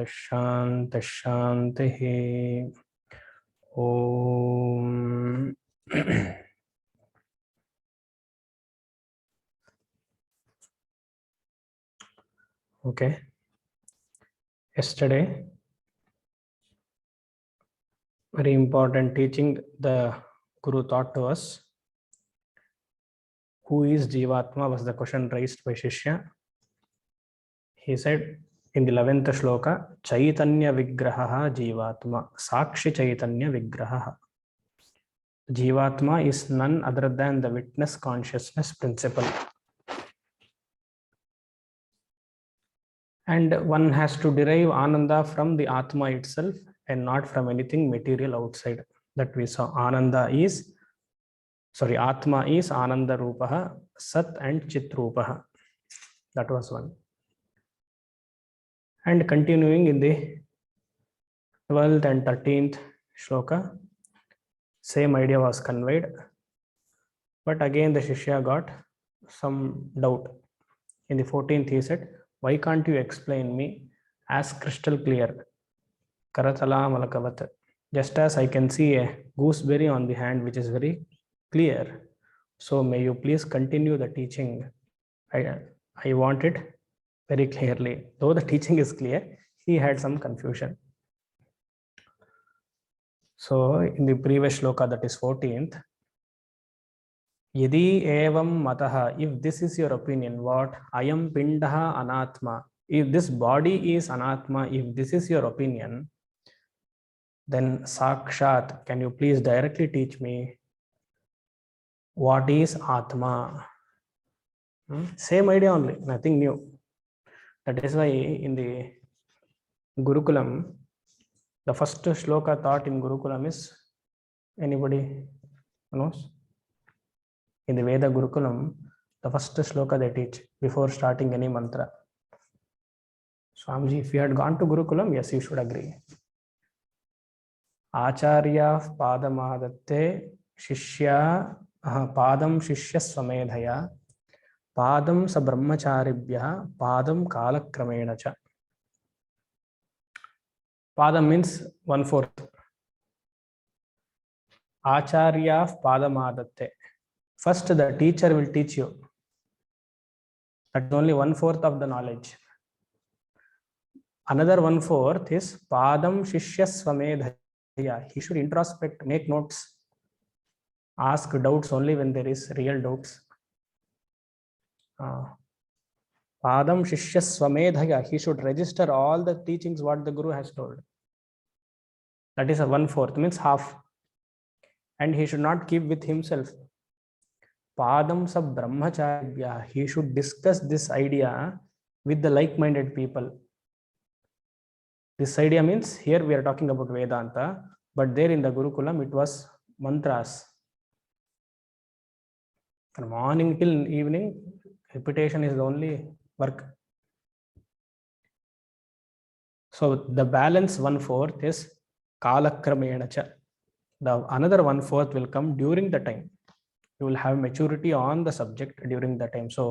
Shanti Shanti Om. Okay. Yesterday, very important teaching the Guru taught to us. Who is Jivatma was the question raised by Shishya. He said in the 11th shloka, Chaitanya Vigraha Jivatma, Sakshi Chaitanya Vigraha. Jivatma is none other than the witness consciousness principle. And one has to derive Ananda from the Atma itself and not from anything material outside. That we saw. Atma is Ananda Rupaha, Sat and Chit Rupaha. That was one. And continuing in the 12th and 13th shloka, same idea was conveyed. But again the Shishya got some doubt. In the 14th he said, why can't you explain me as crystal clear? Karatala Malakavat. Just as I can see a gooseberry on the hand which is very clear. So may you please continue the teaching. I want it very clearly. Though the teaching is clear, he had some confusion. So in the previous shloka, that is 14th, Yadi evam mataha, if this is your opinion, what? Ayam pindaha anatma. If this body is anatma, if this is your opinion, then sakshat, can you please directly teach me what is atma? Same idea only, nothing new. That is why in the Gurukulam, the first shloka taught in Gurukulam is, anybody knows? In the Veda Gurukulam, the first shloka they teach before starting any mantra. Swamiji, if you had gone to Gurukulam, yes, you should agree. Acharya padamadatte shishya padam shishya swamedhaya padam sa brahmacharibhya padam kalakramena cha. Padam means 1/4. Acharya padamadatte. First, the teacher will teach you. That's only 1/4 of the knowledge. Another 1/4 is Padam Shishya Swamedhaya. He should introspect, make notes, ask doubts only when there is real doubts. Padam Shishya Swamedhaya. He should register all the teachings what the Guru has told. That is a 1/4, means half. And he should not keep with himself. Padam sa brahmacharya. He should discuss this idea with the like-minded people. This idea means here we are talking about Vedanta, but there in the Gurukulam it was mantras. From morning till evening, repetition is the only work. So the balance 1/4 is kalakramena cha. The another 1/4 will come during the time. You will have maturity on the subject during the time. So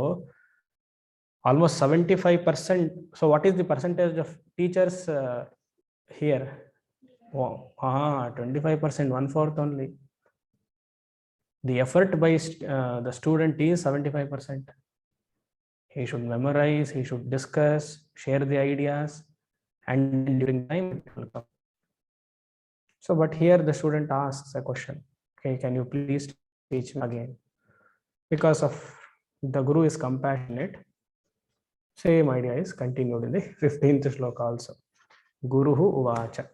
almost 75%. So what is the percentage of teachers here? 25%, 1/4 only. The effort by the student is 75%. He should memorize, he should discuss, share the ideas, and during time it will come. So, but here the student asks a question. Okay, can you please teach me again? Because of the Guru is compassionate. Same idea is continued in the 15th shloka also. Guruhu uvacha.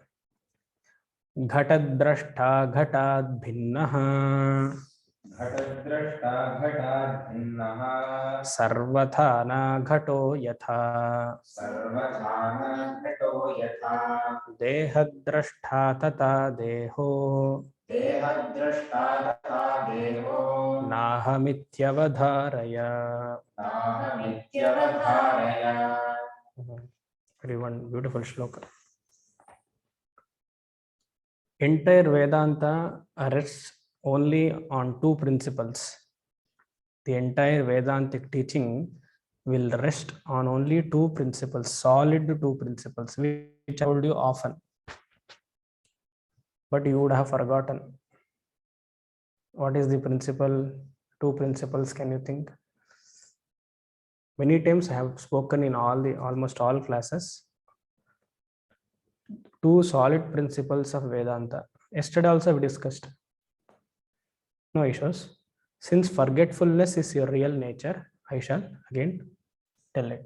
Ghatadrashta ghatad bhinnaha. घटद्रष्टा घटाद् भिन्नः सर्वथा न घटो यथा सर्वथा न घटो यथा देहद्रष्टा तथा देहो देहद्रष्टा तथा देहो नाहमित्यवधारय. नाहमित्यवधारय. Very one beautiful shloka. Entire Vedanta rests only on two principles. The entire Vedantic teaching will rest on only two principles, solid two principles, which I told you often, but you would have forgotten. What is the principle? Two principles, can you think? Many times I have spoken in almost all classes. Two solid principles of Vedanta. Yesterday also we discussed. No issues. Since forgetfulness is your real nature, I shall again tell it.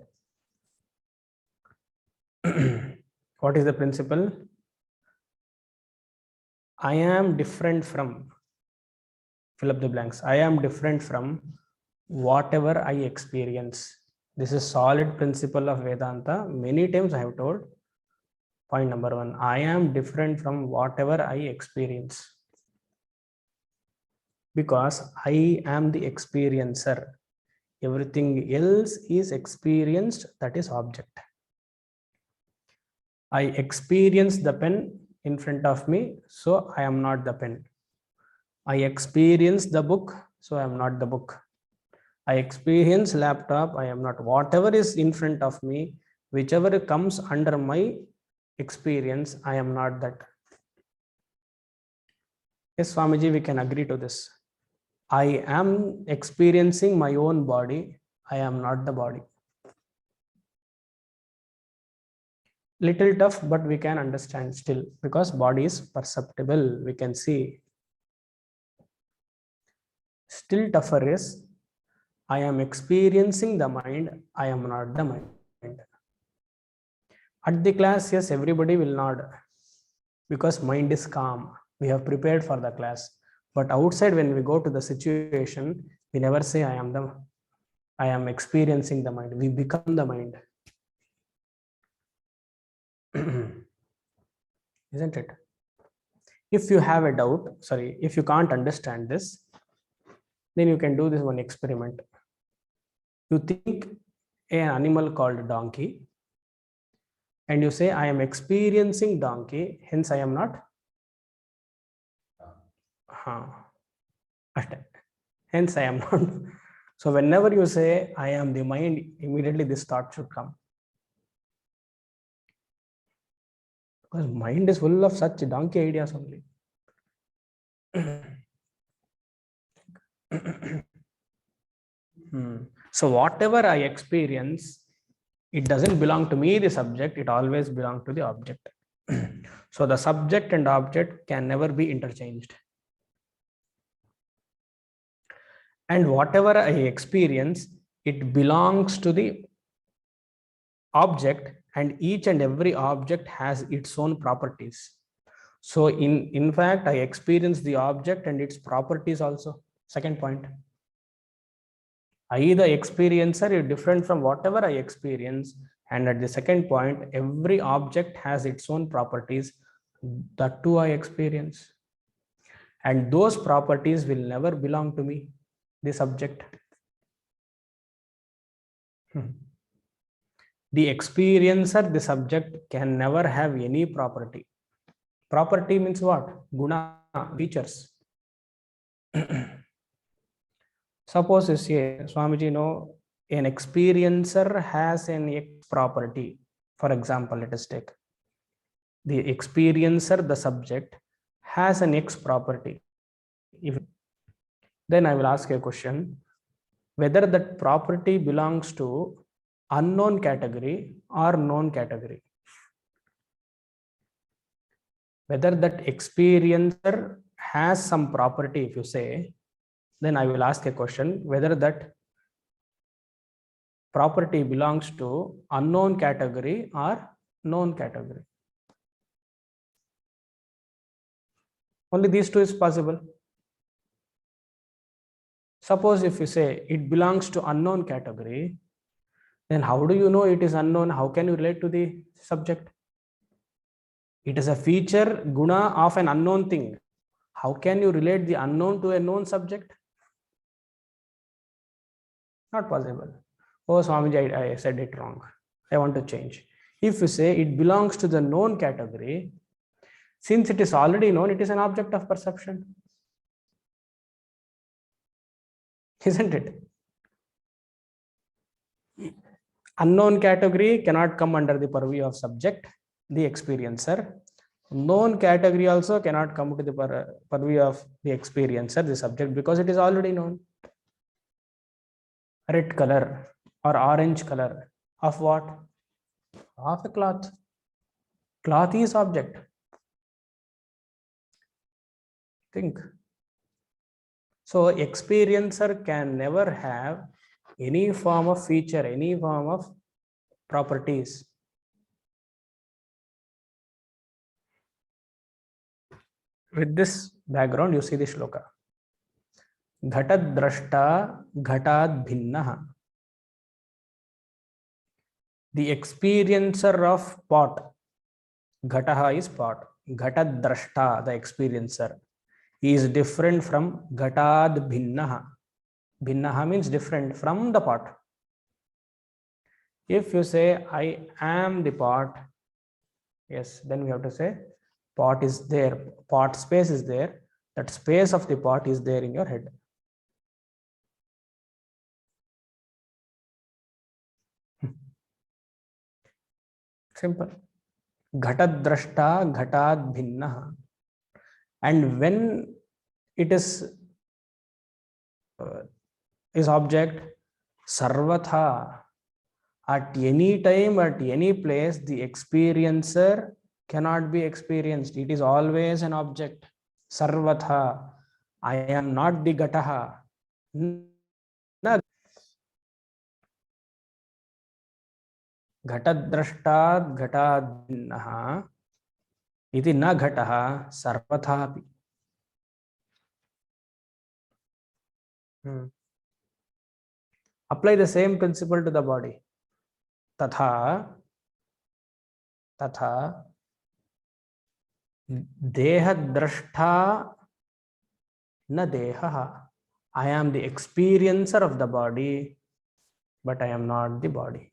What is the principle? I am different from, fill up the blanks. I am different from whatever I experience. This is solid principle of Vedanta. Many times I have told. Point number one, I am different from whatever I experience. Because I am the experiencer. Everything else is experienced, that is object. I experience the pen in front of me, so I am not the pen. I experience the book, so I am not the book. I experience laptop, I am not. Whatever is in front of me, whichever comes under my experience, I am not that. Yes, Swamiji, we can agree to this. I am experiencing my own body, I am not the body. Little tough, but we can understand still, because body is perceptible, we can see. Still tougher is, I am experiencing the mind, I am not the mind. At the class, yes, everybody will nod, because mind is calm. We have prepared for the class. But outside, when we go to the situation, we never say I am experiencing the mind. We become the mind. Isn't it? If you have a doubt, if you can't understand this, then you can do this one experiment. You think an animal called donkey, and you say, I am experiencing donkey, hence I am not. Hence I am not. So whenever you say, I am the mind, immediately this thought should come. Because mind is full of such donkey ideas only. So whatever I experience, it doesn't belong to me, the subject, it always belongs to the object. So the subject and object can never be interchanged. And whatever I experience, it belongs to the object, and each and every object has its own properties. So in fact, I experience the object and its properties also. Second point. I, the experiencer, is different from whatever I experience. And at the second point, every object has its own properties. That too I experience. And those properties will never belong to me, the subject. The experiencer, the subject, can never have any property. Property means what? Guna, features. Suppose you say, Swamiji, no, an experiencer has an X property. For example, let us take the experiencer, the subject, has an X property. Then I will ask you a question, whether that property belongs to unknown category or known category. Whether that experiencer has some property, if you say, then I will ask a question, whether that property belongs to unknown category or known category. Only these two is possible. Suppose if you say it belongs to unknown category, then how do you know it is unknown? How can you relate to the subject? It is a feature, guna of an unknown thing. How can you relate the unknown to a known subject? Not possible. Oh, Swamiji, I said it wrong. I want to change. If you say it belongs to the known category, since it is already known, it is an object of perception. Isn't it? Unknown category cannot come under the purview of subject, the experiencer. Known category also cannot come to the purview of the experiencer, the subject, because it is already known. Red color or orange color of what? Of a cloth. Cloth is object. Think. So experiencer can never have any form of feature, any form of properties. With this background, you see the shloka. Ghatadrashta ghatad bhinnah. The experiencer of pot. Ghataha is pot. Ghatadrashta, the experiencer, he is different from ghatad bhinnaha. Bhinnaha means different from the pot. If you say, I am the pot, yes, then we have to say, pot is there, pot space is there, that space of the pot is there in your head. Simple. Ghatadrashta ghatad bhinnaha. And when it is object, sarvatha, at any time, at any place, the experiencer cannot be experienced. It is always an object. Sarvatha. I am not the ghataha. घटद्रष्टात् घटात् भिन्नः इति न घटः सर्वथापि. Apply the same principle to the body. Tatha dehadrashta na dehaha. I am the experiencer of the body, but I am not the body.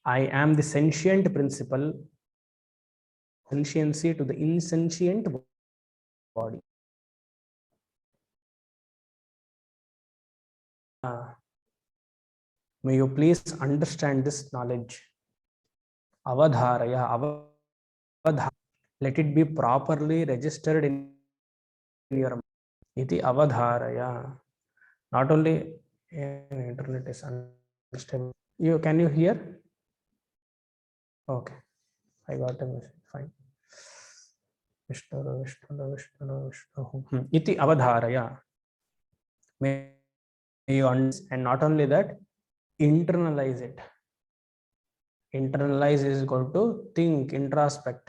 I am the sentient principle, sentiency to the insentient body. May you please understand this knowledge. Avadharaya, let it be properly registered in your mind. Iti avadharaya. Not only internet is unstable. Can you hear? Okay, I got a message. Fine. Vishnu. Iti avadharaya. May you understand, and not only that, internalize it. Internalize is equal to think, introspect,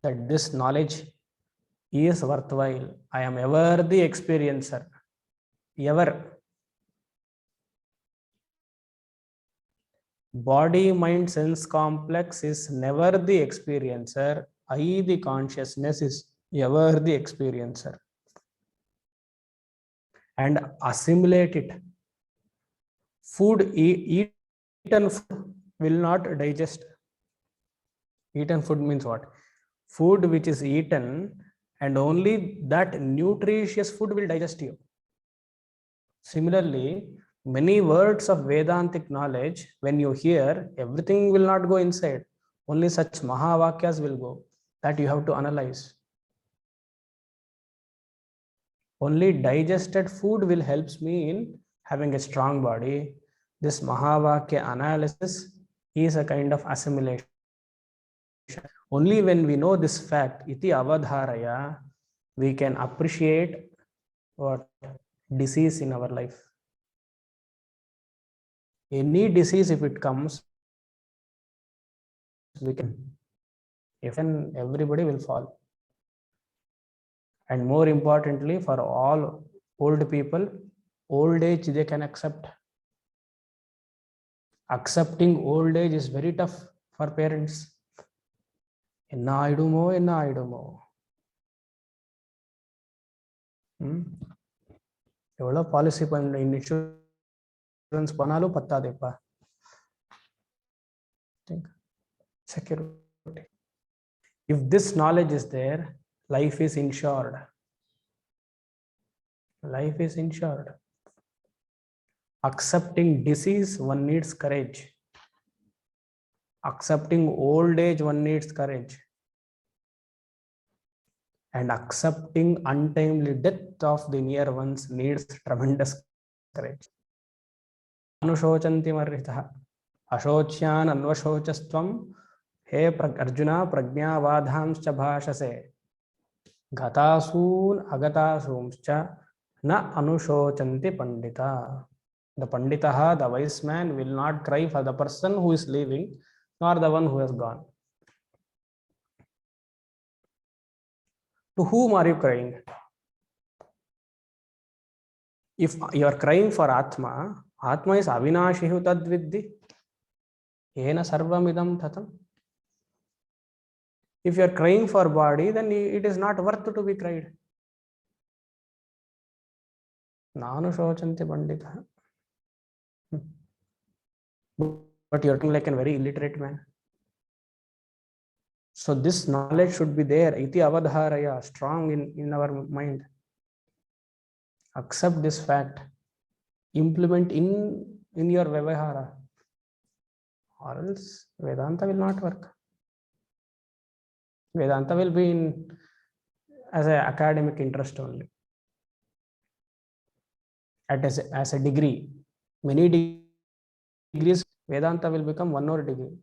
that this knowledge is worthwhile. I am ever the experiencer. Ever. Body, mind, sense complex is never the experiencer. I, the consciousness, is ever the experiencer. And assimilate it. Food, eaten food will not digest. Eaten food means what? Food which is eaten, and only that nutritious food will digest you. Similarly, many words of Vedantic knowledge, when you hear, everything will not go inside. Only such Mahavakyas will go. That you have to analyze. Only digested food will help me in having a strong body. This Mahavakya analysis is a kind of assimilation. Only when we know this fact, iti avadharaya, we can appreciate what disease in our life. Any disease, if it comes, we can, if and everybody will fall. And more importantly, for all old people, old age they can accept. Accepting old age is very tough for parents. Enna aidumo. Evlo policy insurance panalu pattadepa. Think security. If this knowledge is there, life is insured. Life is insured. Accepting disease, one needs courage. Accepting old age, one needs courage. And accepting untimely death of the near ones needs tremendous courage. Anushocanti marritah ashocyan anvashocastvam हे अर्जुन प्रज्ञावाधांश्च भाषसे गतासून अगतासूंश्च न अनुशोचन्ति Pandita. The panditah, the wise man, will not cry for the person who is leaving, nor the one who has gone. To whom are you crying? If you are crying for Atma, Atma is avinashihu tadviddhi, yena sarvamidam tatam. If you are crying for body, then it is not worth to be cried. Nanu shochanti pandita. But you are like a very illiterate man. So this knowledge should be there, iti avadharaya, strong in our mind. Accept this fact. Implement in your vyavahara, or else Vedanta will not work. Vedanta will be in as an academic interest only. As a degree, many degrees, Vedanta will become one more degree,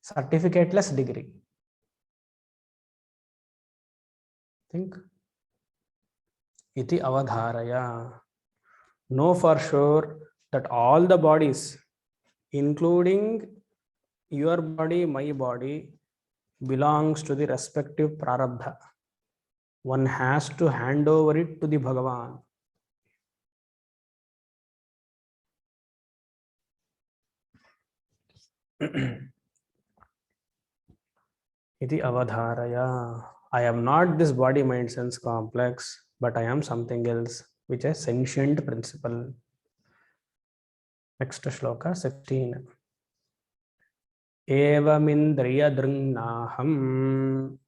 certificateless degree. Think. Iti avadharaya. Know for sure that all the bodies, including your body, my body, belongs to the respective prarabdha. One has to hand over it to the Bhagavan. Iti avadharaya. I am not this body mind sense complex, but I am something else, which is sentient principle. Next shloka 16. Evamindriya dringnaham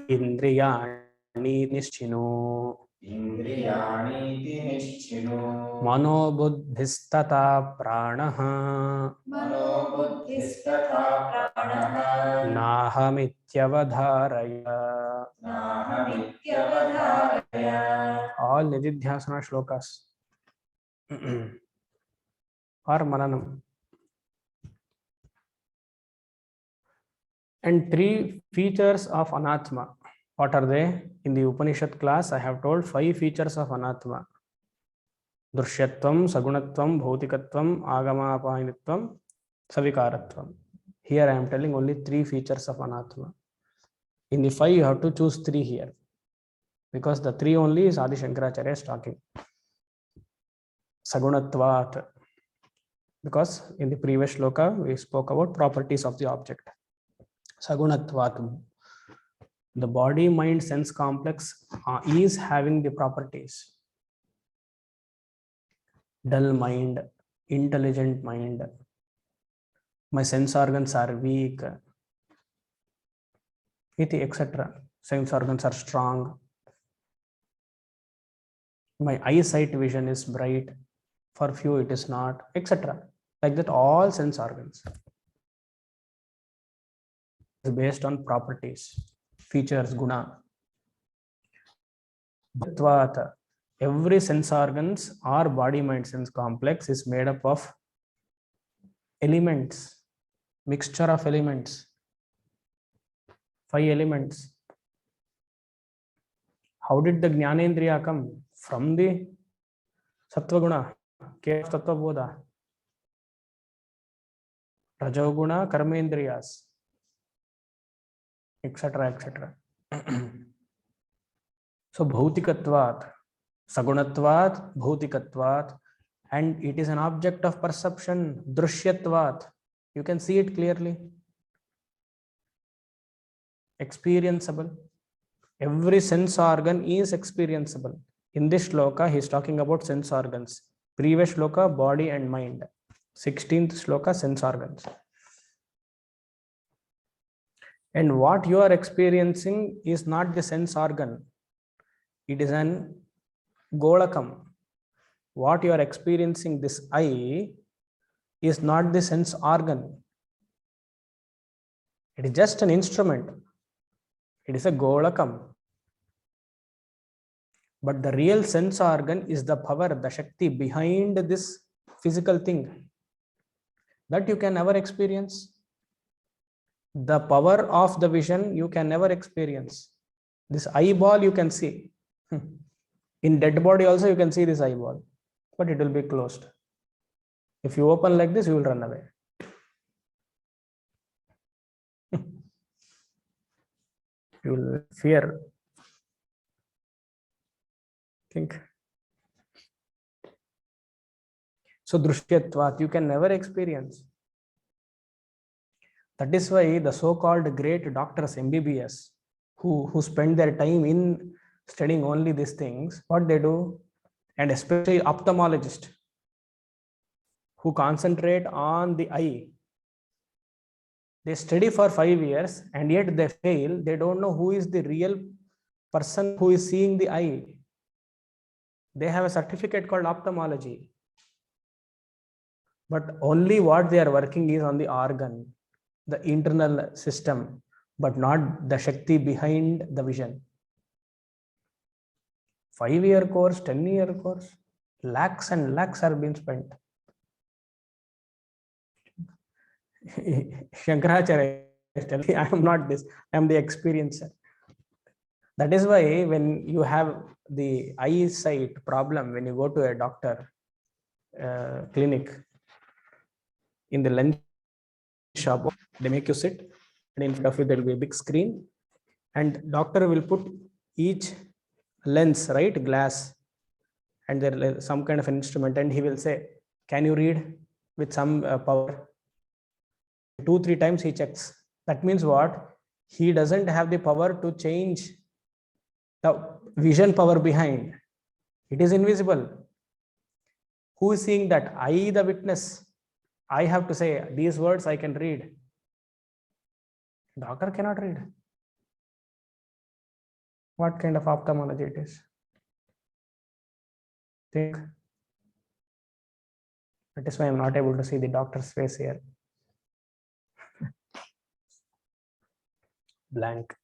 indriyani nischino मनोबुद्धिस्तथा प्राणः नाहमित्यवधारय. All nididhyasana shlokas or mananam. And three features of anatma. What are they? In the Upanishad class, I have told 5 features of anatma. Drushyattvam, Sagunatvam, Bhautikatvam, Agamapainitvam, Savikaratvam. Here I am telling only 3 features of anatma. In the 5, you have to choose 3 here, because the 3 only is Adi Shankaracharya is talking. Sagunatvat, because in the previous shloka we spoke about properties of the object. Sagunatvat, the body mind sense complex is having the properties. Dull mind, intelligent mind, my sense organs are weak, etc. Sense organs are strong, my eyesight vision is bright, for few it is not, etc. Like that, all sense organs is based on properties, features, guna. Bhattvat, every sense organs or body mind sense complex is made up of elements, mixture of elements, 5 elements. How did the Jnanendriya come? From the Sattva guna, K of Tattva Bodha, Rajoguna, Karmendriyas, etc. etc. So Bhautikatvat, Sagunatvat, Bhautikatvat, and it is an object of perception, Drushyatvat. You can see it clearly. Experienceable. Every sense organ is experienceable. In this shloka, he is talking about sense organs. Previous shloka, body and mind. 16th shloka, sense organs. And what you are experiencing is not the sense organ. It is an golakam. What you are experiencing, this eye, is not the sense organ. It is just an instrument. It is a golakam. But the real sense organ is the power, the Shakti behind this physical thing that you can never experience. The power of the vision you can never experience. This eyeball you can see. In dead body also you can see this eyeball, but it will be closed. If you open like this, you will run away. You will fear. Think. So drishyatvat, you can never experience. That is why the so-called great doctors, MBBS, who spend their time in studying only these things, what they do, and especially ophthalmologists who concentrate on the eye, they study for 5 years and yet they fail. They don't know who is the real person who is seeing the eye. They have a certificate called ophthalmology, but only what they are working is on the organ, the internal system, but not the Shakti behind the vision. 5-year course, 10-year course, lakhs and lakhs are being spent. Shankaracharya is telling, I am not this, I am the experiencer. That is why when you have the eyesight problem, when you go to a doctor clinic, in the lens shop, they make you sit, and in front of you there will be a big screen, and doctor will put each lens, right, glass, and there is some kind of an instrument, and he will say, can you read with some power? 2-3 times he checks. That means what? He doesn't have the power to change the vision power behind. It is invisible. Who is seeing that? I, the witness. I have to say, these words I can read. Doctor cannot read. What kind of ophthalmology it is? Think. That is why I'm not able to see the doctor's face here. Blank.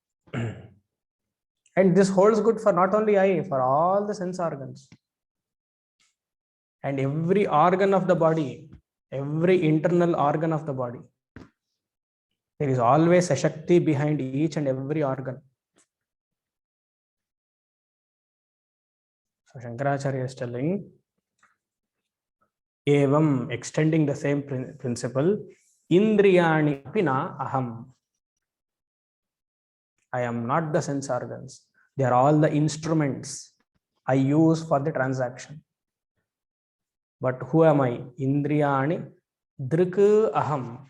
And this holds good for not only eye, for all the sense organs. And every organ of the body, every internal organ of the body. There is always a Shakti behind each and every organ. So Shankaracharya is telling, evam, extending the same principle, indriyani apina aham. I am not the sense organs. They are all the instruments I use for the transaction. But who am I? Indriyani drik aham.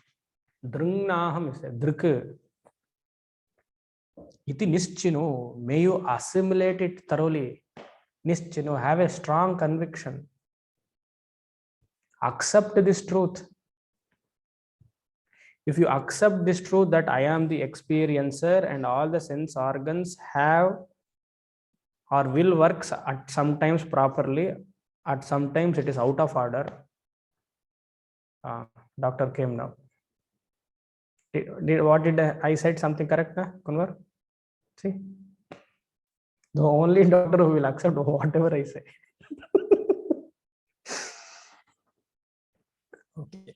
Dringnaham is drik. Iti nischino. May you assimilate it thoroughly. Nischino, have a strong conviction. Accept this truth. If you accept this truth that I am the experiencer and all the sense organs have or will work at sometimes properly, at sometimes it is out of order. Doctor came now. What did I said something correct, na, Kunwar? See, the only doctor who will accept whatever I say. Okay.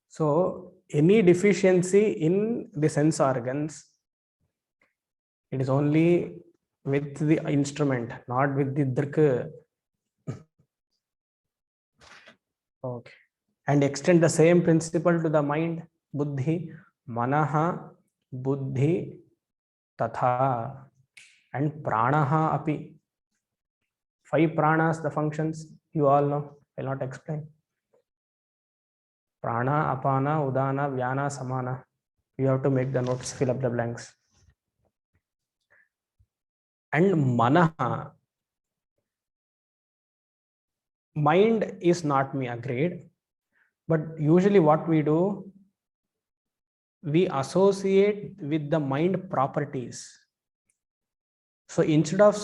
So any deficiency in the sense organs, it is only with the instrument, not with the drik. Okay. And extend the same principle to the mind, buddhi, manaha, buddhi, tatha, and pranaha api. 5 pranas, the functions, you all know. I will not explain. Prana, apana, udana, vyana, samana. You have to make the notes, fill up the blanks. And manaha. Mind is not me, agreed. But usually what we do, we associate with the mind properties. So instead of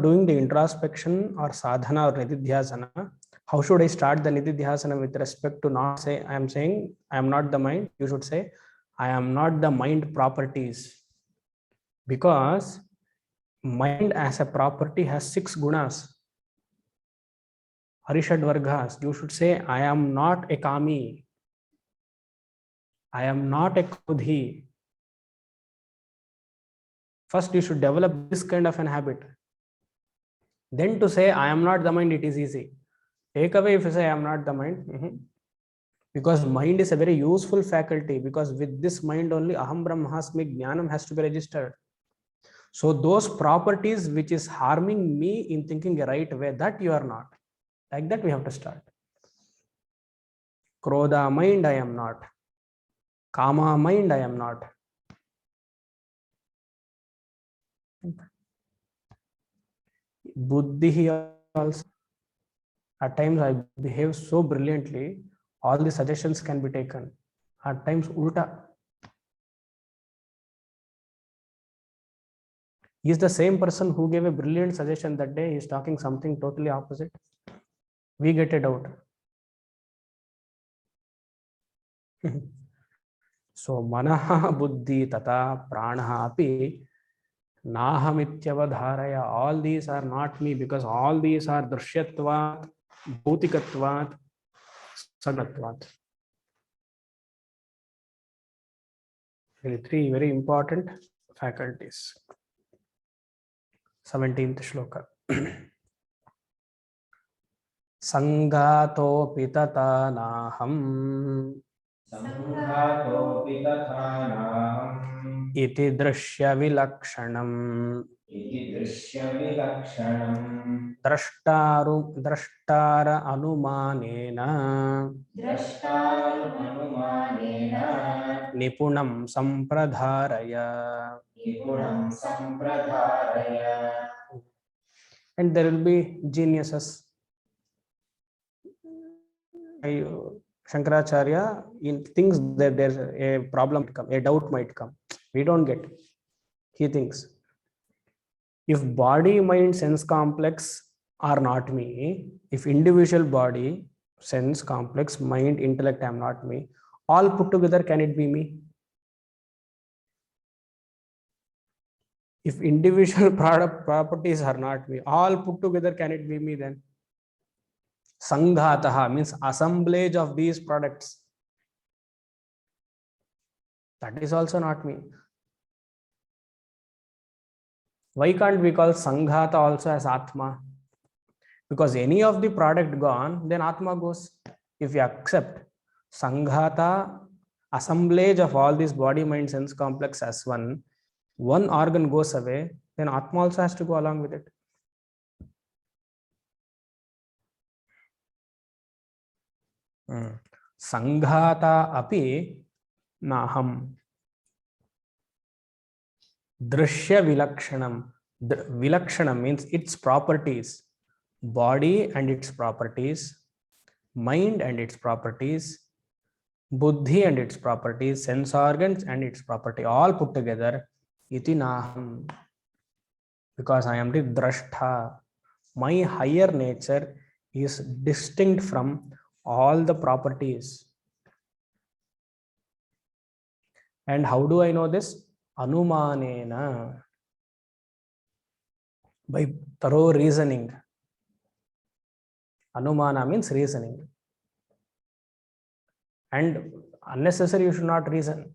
doing the introspection or sadhana or nididhyasana, how should I start the nididhyasana with respect to not say I am saying I am not the mind? You should say I am not the mind properties, because mind as a property has 6 gunas, Arishad Vargas. You should say I am not a kami, I am not a krodhi. First you should develop this kind of an habit. Then to say I am not the mind, it is easy. Take away if you say I am not the mind. Because mind is a very useful faculty, because with this mind only aham brahmasmi jnanam has to be registered. So those properties which is harming me in thinking a right way, that you are not. Like that we have to start. Krodha mind I am not. Kama mind I am not. Buddhi also. At times I behave so brilliantly, all the suggestions can be taken. At times ulta. He is the same person who gave a brilliant suggestion that day. He is talking something totally opposite. We get a doubt. So manaha buddhi tata pranaha api nahamityavadharaya. All these are not me, because all these are drishyatvat, bhautikatvat, sagnatvat. Three very important faculties. 17th shloka. Sanghatopi tata naham संघातोऽपि तथा नाहम् iti drishya vilakshanam इति दृश्यविलक्षणम् द्रष्टार अनुमानेन द्रष्टारुमनुमानेन निपुणं संप्रधारय. निपुणं सम्प्रदारय. And there will be geniuses. Shankaracharya in thinks that there's a problem come, a doubt might come. We don't get. He thinks if body, mind, sense complex are not me, if individual body, sense complex, mind, intellect am not me, all put together, can it be me? If individual properties are not me, all put together, can it be me then? Sanghataha means assemblage of these products. That is also not me. Why can't we call Sanghata also as Atma? Because any of the product gone, then Atma goes. If you accept Sanghata, assemblage of all these body, mind, sense complex as one organ goes away, then Atma also has to go along with it. Sanghata api naham. Drishya vilakshanam. Vilakshanam means its properties. Body and its properties, mind and its properties, buddhi and its properties, sense organs and its property, all put together, iti naham. Because I am the drashta. My higher nature is distinct from all the properties. And how do I know this? Anumanena. By thorough reasoning. Anumana means reasoning. And unnecessary, you should not reason.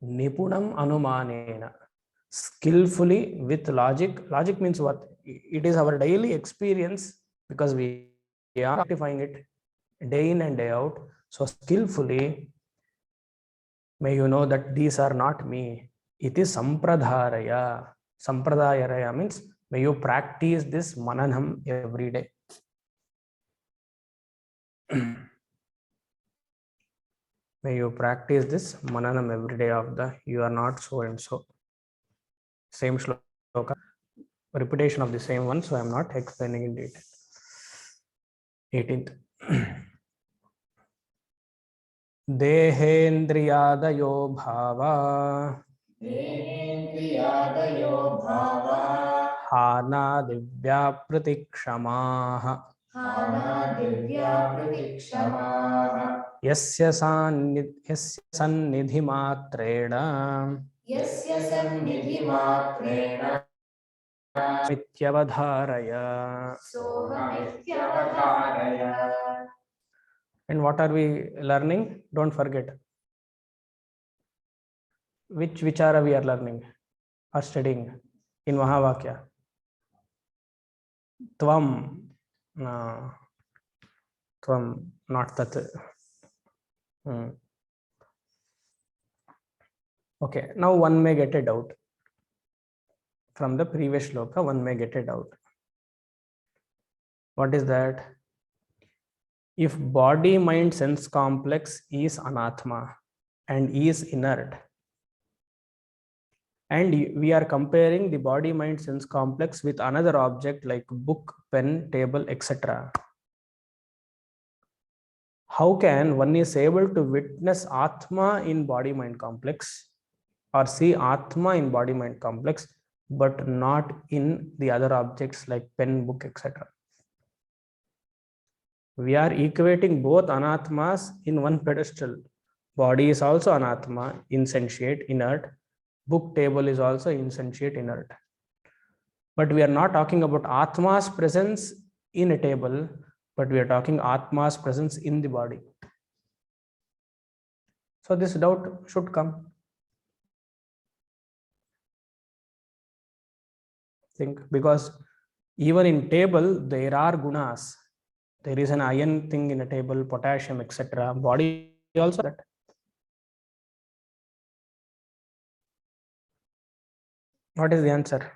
Nipunam anumanena. Skillfully with logic. Logic means what? It is our daily experience, because we are rectifying it day in and day out. So skillfully, may you know that these are not me. It is sampradharaya. Sampradayaraya means may you practice this mananam every day. May you practice this mananam every day of the you are not so and so. Same shloka, repetition of the same one, so I am not explaining in detail. 18th. Dehendriyadayo bhava प्रेमेन्द्रियादयो भावाः हानादिव्याप्रतिक्षमाः हानादिव्याप्रतिक्षमाः यस्य सन्निधिमात्रेण यस्य सन्निधिमात्रेण मिथ्यवधारय. सोऽहमित्यवधारय. And what are we learning? Don't forget. Which vichara we are learning or studying in Mahavakya? Tvam. No. Tvam, not tat. Okay, now one may get a doubt. From the previous shloka, one may get a doubt. What is that? If body mind sense complex is anatma and is inert, and we are comparing the body mind sense complex with another object like book, pen, table, etc., how can one is able to witness atma in body mind complex or see atma in body mind complex but not in the other objects like pen, book, etc.? We are equating both anatmas in one pedestal. Body is also anatma, insentient, inert. Book, table is also insentient, inert. But we are not talking about atma's presence in a table, but we are talking atma's presence in the body. So this doubt should come. Think, because even in table there are gunas. There is an iron thing in a table, potassium, etc. Body also that. What is the answer?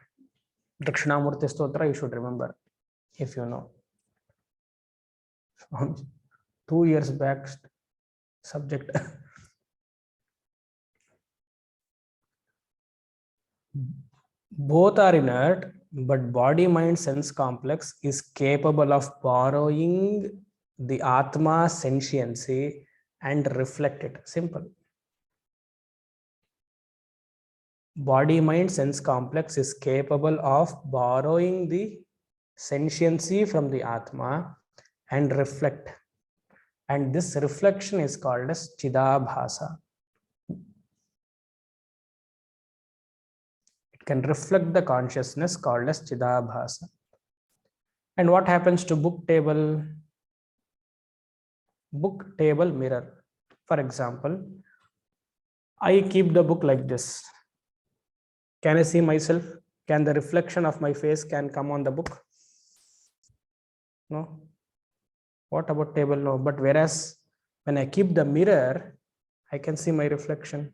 Dakshinamurti Stotra, you should remember, if you know. 2 years back subject. Both are inert, but body mind sense complex is capable of borrowing the atma sentiency and reflect it. Simple. Body mind sense complex is capable of borrowing the sentiency from the atma and reflect, and this reflection is called as chidabhasa. It can reflect the consciousness called as chidabhasa. And what happens to book, table? Book, table, mirror. For example, I keep the book like this. Can I see myself? Can the reflection of my face can come on the book? No. What about table? No. But whereas when I keep the mirror, I can see my reflection.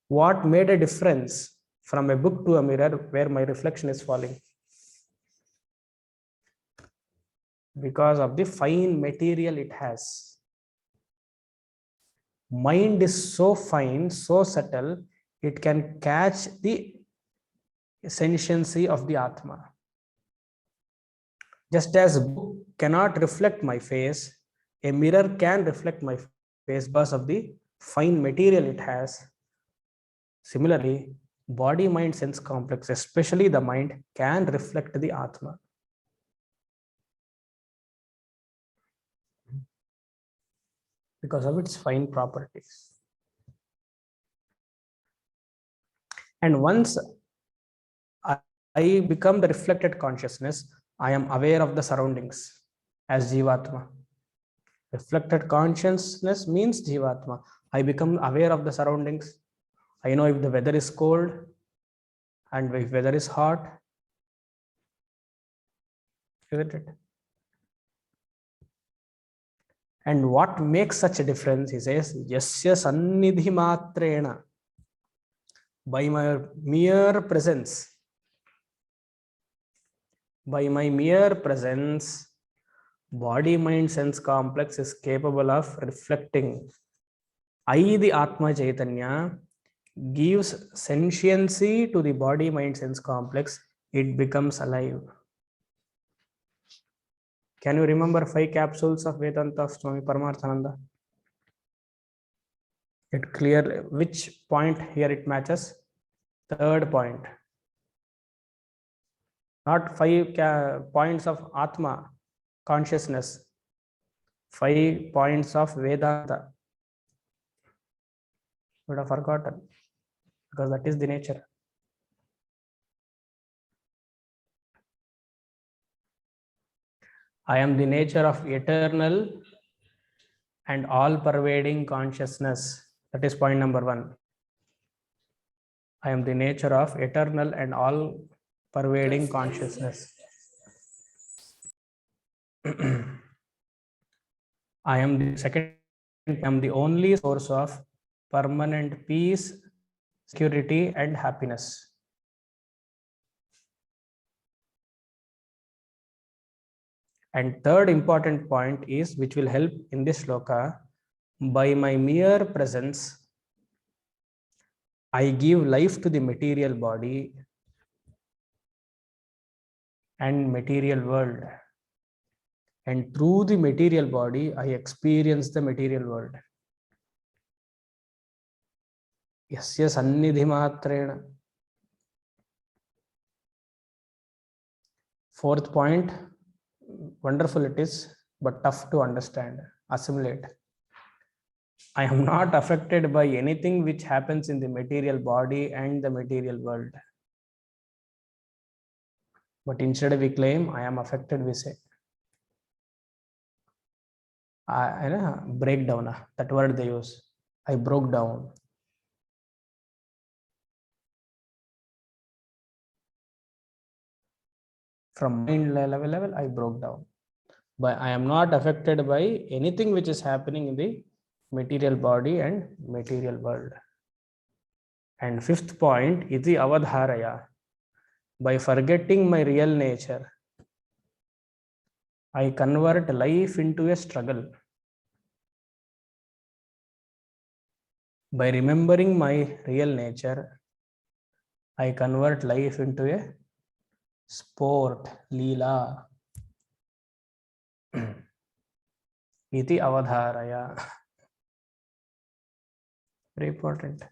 What made a difference from a book to a mirror where my reflection is falling? Because of the fine material it has. Mind is so fine, so subtle, it can catch the sentiency of the atma. Just as book cannot reflect my face, a mirror can reflect my face because of the fine material it has. Similarly, body mind sense complex, especially the mind, can reflect the atma. Because of its fine properties. And once I become the reflected consciousness, I am aware of the surroundings as Jivatma. Reflected consciousness means Jivatma. I become aware of the surroundings. I know if the weather is cold and if weather is hot. Isn't it? And what makes such a difference? He says, Yasya sannidhi matrena. By my mere presence. By my mere presence, body mind sense complex is capable of reflecting. I, the Atma Chaitanya, gives sentiency to the body mind sense complex. It becomes alive. Can you remember 5 capsules of Vedanta of Swami Paramarthananda? It clear which point here it matches? Third point. Not 5 points of Atma, consciousness. 5 points of Vedanta. You would have forgotten, because that is the nature. I am the nature of eternal and all-pervading consciousness. That is point number 1. I am the nature of eternal and all-pervading consciousness. I am the second. I am the only source of permanent peace, security, and happiness. And third important point is, which will help in this shloka, by my mere presence, I give life to the material body and material world. And through the material body, I experience the material world. Yasya sannidhi matrena. Fourth point, wonderful it is, but tough to understand, assimilate. I am not affected by anything which happens in the material body and the material world. But instead we claim, I am affected, we say. Break down, that word they use. I broke down. From mind level, I broke down. But I am not affected by anything which is happening in the material body and material world. And fifth point, iti avadharaya. By forgetting my real nature, I convert life into a struggle. By remembering my real nature, I convert life into a sport, leela. Iti avadharaya. Very important.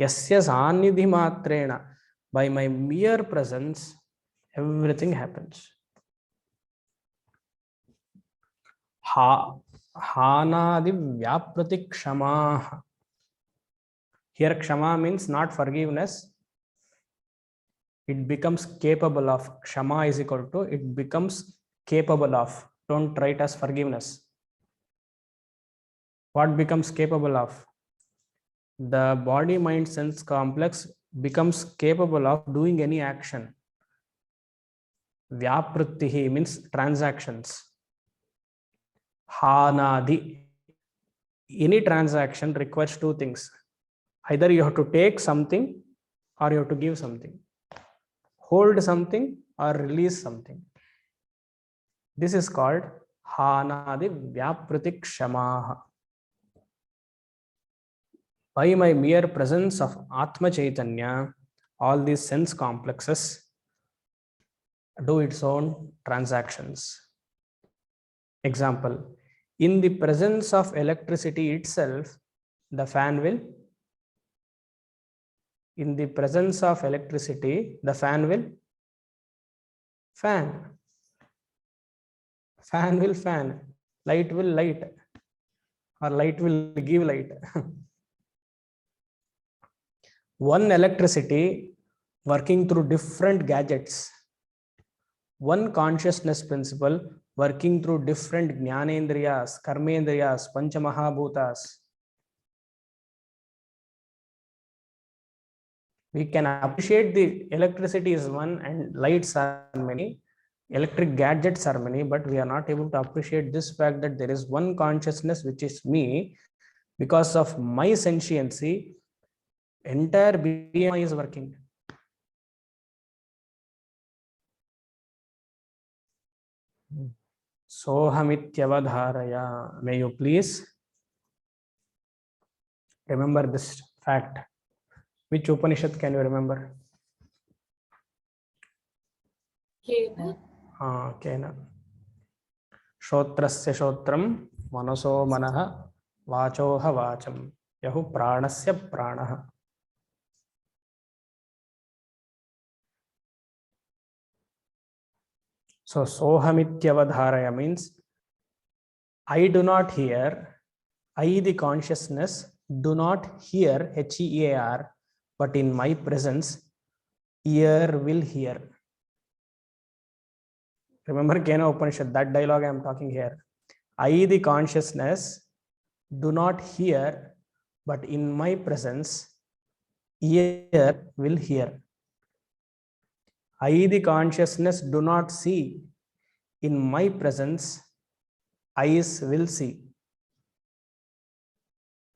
Yasya sannidhi matrena. By my mere presence, everything happens. Hanadi vyaprati kshama. Here kshama means not forgiveness. It becomes capable of. Kshama is equal to, it becomes capable of. Don't write as forgiveness. What becomes capable of? The body, mind, sense complex becomes capable of doing any action. Vyaprittihi means transactions. Hanadi. Any transaction requires two things. Either you have to take something or you have to give something. Hold something or release something. This is called Hanadi Vyapriti Kshamaha. By my mere presence of Atma Chaitanya, all these sense complexes do its own transactions. Example, in the presence of electricity itself, the fan will. In the presence of electricity, the fan will fan. Fan will fan. Light will light. Or light will give light. One electricity working through different gadgets. One consciousness principle working through different jnanendriyas, karmendriyas, panchamahabhutas. We can appreciate the electricity is one and lights are many, electric gadgets are many, but we are not able to appreciate this fact that there is one consciousness which is me. Because of my sentiency, entire BMI is working. Sohamityavadharaya. May you please remember this fact. Which Upanishad can you remember? Kena. Shotrasya shotram, manaso manaha, वाचोह वाचम यहु प्राणस्य प्राणः. So sohamityavadharaya means I do not hear. I, the consciousness, do not hear, H-E-A-R, but in my presence, ear will hear. Remember Kena Upanishad, that dialogue I am talking here. I, the consciousness, do not hear, but in my presence, ear will hear. I, the consciousness, do not see. In my presence, eyes will see.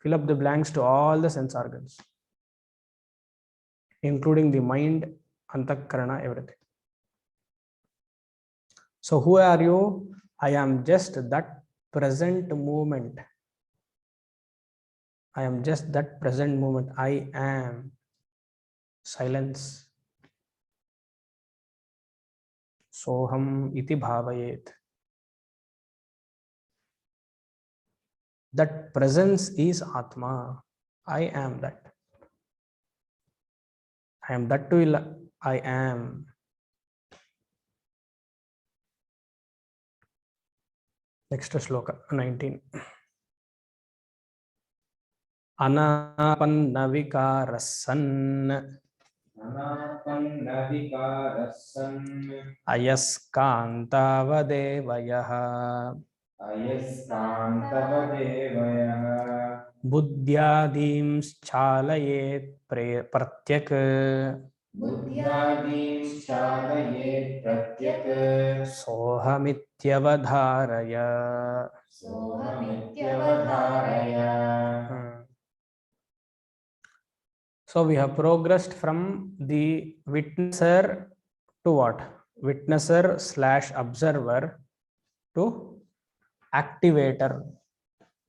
Fill up the blanks to all the sense organs, including the mind, antakarana, everything. So who are you? I am just that present moment. I am just that present moment. I am. Silence. Soham iti bhavayet. That presence is Atma. I am that. I am that too. I am. Next shloka 19. Anapanna vikarassan Anapanna vikarassan ayaskantavadevayah ayaskantavadevayah buddhyadimschaleyet pratyak buddhyadimschaleyet pratyak sohamityavadharaya. sohamityavadharaya. So we have progressed from the witnesser to what? Witnesser slash observer to activator.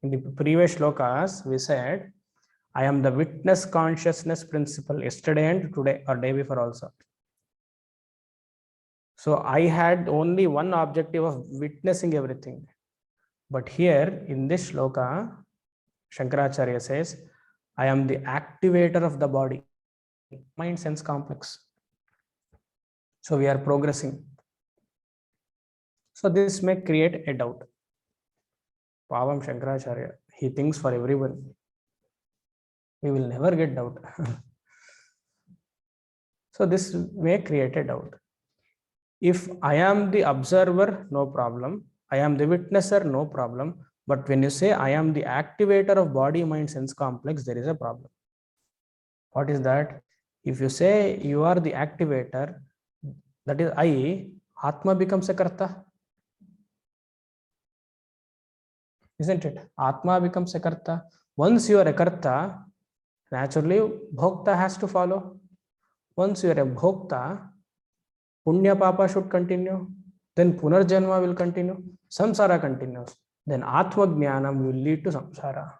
In the previous shlokas, we said, I am the witness consciousness principle yesterday and today or day before also. So I had only one objective of witnessing everything. But here in this shloka, Shankaracharya says, I am the activator of the body, mind sense complex. So we are progressing. So this may create a doubt. Pavam Shankaracharya, he thinks for everyone. We will never get doubt. So this may create a doubt. If I am the observer, no problem. I am the witnesser, no problem. But when you say I am the activator of body, mind, sense complex, there is a problem. What is that? If you say you are the activator, that is I, Atma becomes a karta. Isn't it? Atma becomes a karta. Once you are a karta, naturally bhokta has to follow. Once you are a bhokta, punya papa should continue. Then punarjanma will continue. Samsara continues. Then Atma Jnanam will lead to samsara.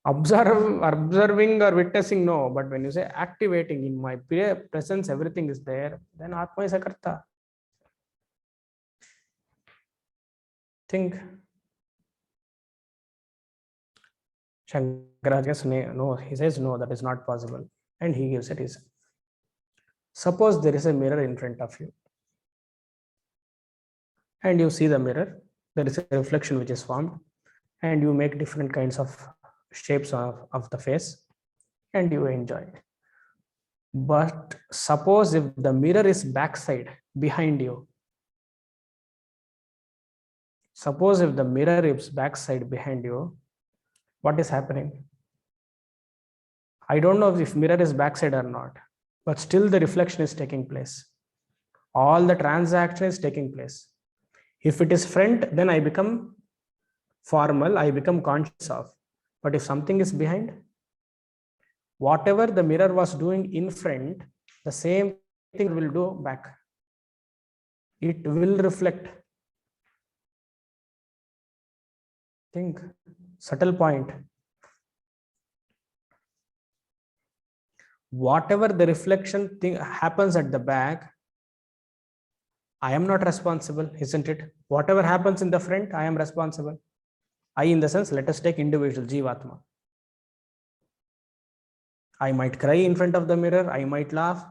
Observing or witnessing, no. But when you say activating, in my presence, everything is there, then Atma is a karta. Think. Shankaracharya, no, he says no, that is not possible. And he gives a reason. Suppose there is a mirror in front of you. And you see the mirror, there is a reflection which is formed, and you make different kinds of shapes of the face, and you enjoy it. But suppose if the mirror is backside behind you, suppose if the mirror is backside behind you, what is happening? I don't know if mirror is backside or not, but still the reflection is taking place. All the transaction is taking place. If it is front, then I become formal, I become conscious of. But if something is behind, whatever the mirror was doing in front, the same thing will do back. It will reflect. Think, subtle point. Whatever the reflection thing happens at the back, I am not responsible, isn't it? Whatever happens in the front, I am responsible. I, in the sense, let us take individual Jivatma. I might cry in front of the mirror, I might laugh.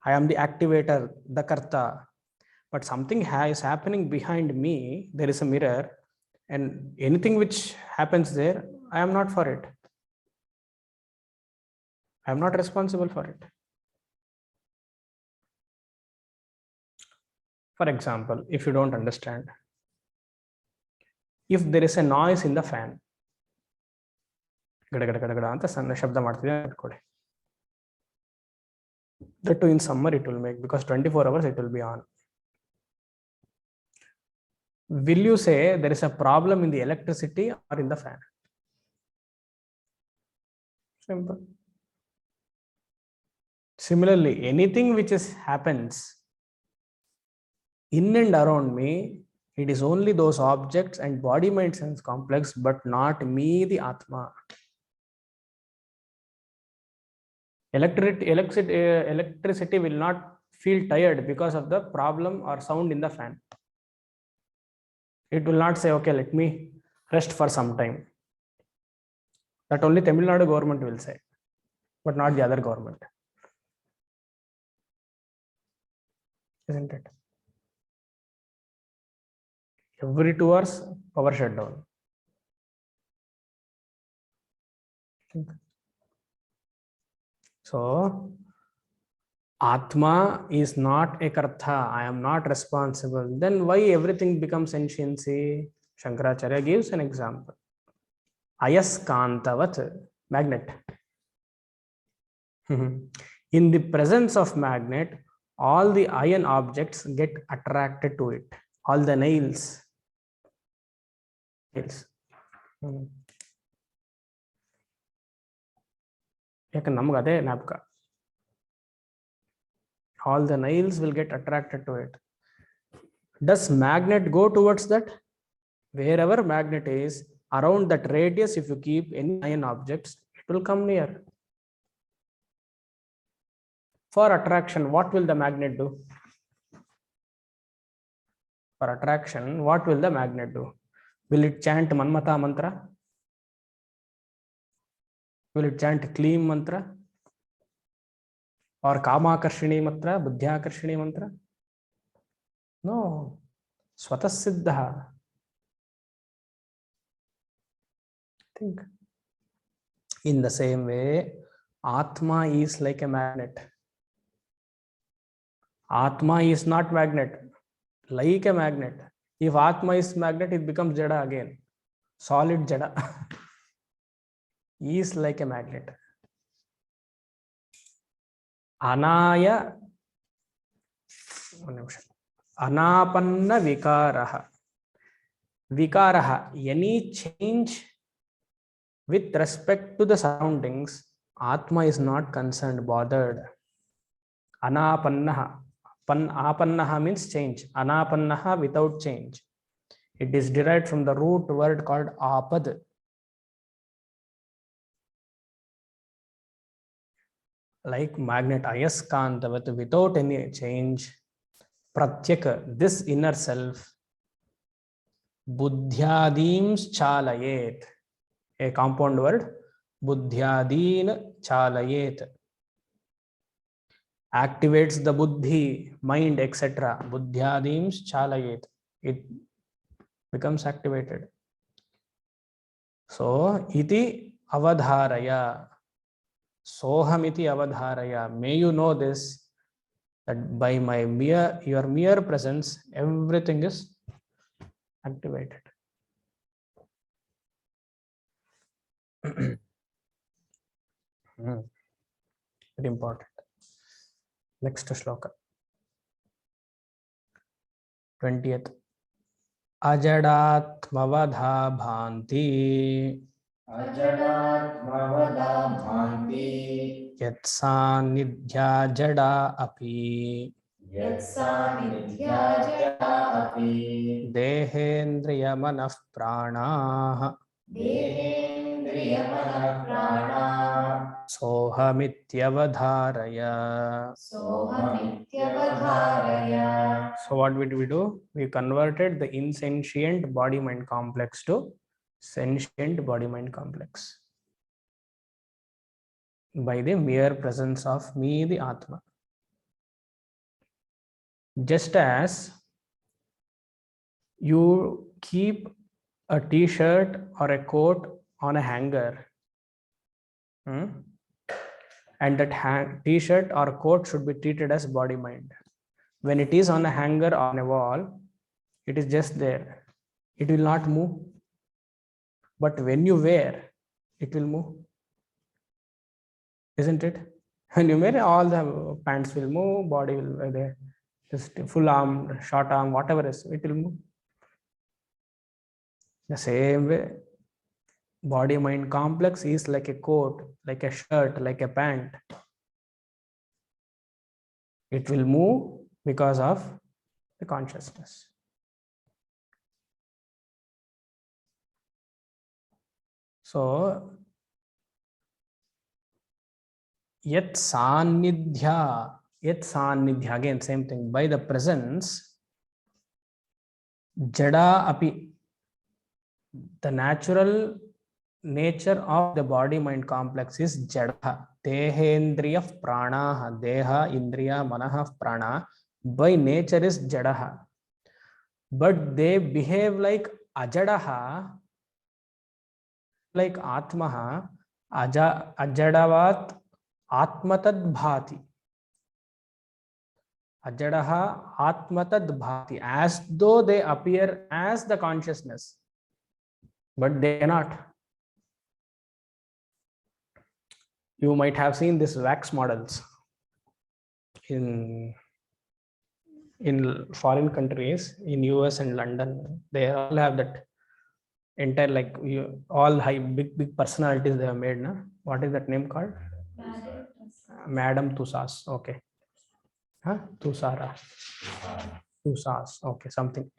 I am the activator, the karta. But something is happening behind me. There is a mirror, and anything which happens there, I am not for it. I am not responsible for it. For example, if you don't understand, if there is a noise in the fan, ಗಡ ಗಡ ಗಡ ಗಡ ಅಂತ ಸಣ್ಣ ಶಬ್ದ ಮಾಡ್ತಿದೆ ಅನ್ಕೊಳ್ಳಿ. That too in summer it will make, because 24 hours it will be on. Will you say there is a problem in the electricity or in the fan? Simple. Similarly, anything which happens in and around me, it is only those objects and body mind sense complex, but not me, the Atma. Electricity will not feel tired because of the problem or sound in the fan. It will not say, okay, let me rest for some time. That only Tamil Nadu government will say, but not the other government. Isn't it? Every 2 hours, power shutdown. So, Atma is not a kartha. I am not responsible. Then why everything becomes sentiency? Shankaracharya gives an example. Ayaskantavat, magnet. In the presence of magnet, all the iron objects get attracted to it. All the nails. ಯಾಕಂದ್ರೆ ನಮ್ಗೆ ಅದೇ ಜ್ಞಾಪಕ. All the nails will get attracted to it. Does magnet go towards that? Wherever magnet is, around that radius, if you keep any iron objects, it will come near. For attraction, what will the magnet do? For attraction, what will the magnet do? Will it chant Manmata mantra? Will it chant Kleem mantra? Or Kamakarshini mantra, Buddhyakarshini mantra? No. Swatas Siddha. Think. In the same way, Atma is like a magnet. Atma is not magnet. Like a magnet. If Atma is magnet, it becomes Jada again. Solid Jada. Is like a magnet. Anaya. Anapanna vikaraha. Vikaraha. Any change with respect to the surroundings, Atma is not concerned, bothered. Anapannaha. Apannaha means change. Anapannaha, without change. It is derived from the root word called apad. Like magnet ayaskantavat, without any change. Pratyaka, this inner self, buddhyadims chalayet. A compound word, buddhyadin chalayet. Activates the buddhi, mind, etc. Buddhyadims chalayet. It becomes activated. So, iti avadharaya. Sohamiti avadharaya. May you know this, that by your mere presence, everything is activated. Very important. Next shloka. 20th. Ajadatmavadha bhanti. Ajadatmavadha bhanti. Yatsanidhya jada api. Yatsanidhya jada api. Dehendriya manah pranah. Dehendriya इन्द्रियमनःप्राणा सोहमित्यवधारय. सोऽहमित्यवधारय. So what did we do? We converted the insentient body-mind complex to sentient body-mind complex by the mere presence of me, the Atma. Just as you keep a t-shirt or a coat on a hanger, and that t-shirt or coat should be treated as body-mind. When it is on a hanger on a wall, it is just there. It will not move. But when you wear, it will move. Isn't it? When you wear, all the pants will move, body will be there. Just full arm, short arm, whatever is, it will move. The same way, body-mind complex is like a coat, like a shirt, like a pant. It will move because of the consciousness. So, yet sanidhya, again, same thing. By the presence, jada api, the natural nature of the body-mind complex is jada. Dehendriya prana, deha, indriya, manaha, prana. By nature is jadaha. But they behave like ajadaha, like atmaha, ajadavat atmatad bhati. Ajadaha atmatad bhati, as though they appear as the consciousness, but they cannot. You might have seen these wax models in foreign countries, in US and London. They all have that entire, like, all high big personalities they have made. Na? What is that name called? Madam Tussauds. Okay. Huh? Tussauds. Okay, something.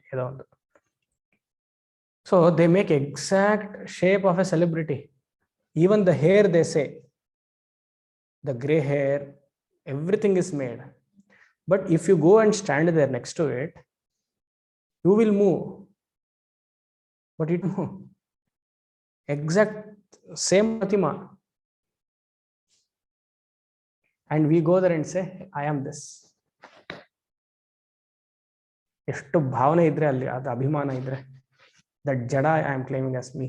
So they make exact shape of a celebrity. Even the hair, they say, the gray hair, everything is made. But if you go and stand there next to it, you will move. But it move. Exact same Pratima. And we go there and say, I am this. ಎಷ್ಟು ಭಾವನೆ ಇದ್ರೆ ಅಲ್ಲಿ ಅದು ಅಭಿಮಾನ ಇದ್ರೆ, that jada I am claiming as me.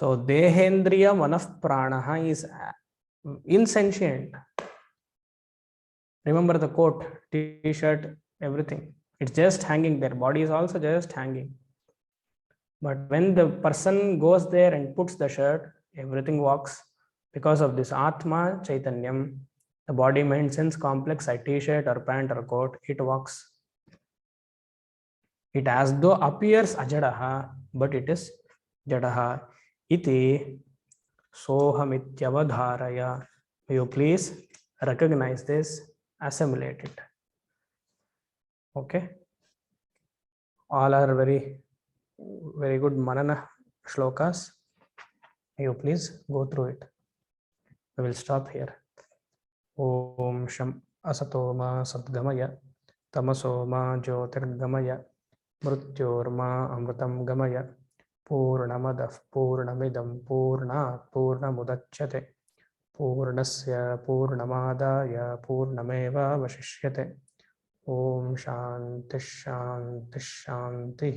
So dehendriya manah pranaha is insentient. Remember the coat, t-shirt, everything, it's just hanging there. Body is also just hanging. But when the person goes there and puts the shirt, everything walks because of this Atma Chaitanyam. The body mind sense complex, a t-shirt or pant or coat, it walks. It as though appears ajadaha, but it is jadaha. Iti sohamityavadharaya. May you please recognize this, assimilate it. Okay? All are very, very good manana shlokas. May you please go through it. I will stop here. Om Sham Asatoma Sadgamaya Tamasoma Jyotirgamaya Mrityorma Amritam Gamaya Purnamadav Purnamidam Purnat Purnamudachyate Purnasya Purnamadaya Purnameva Vashishyate. Om Shanti Shanti Shanti.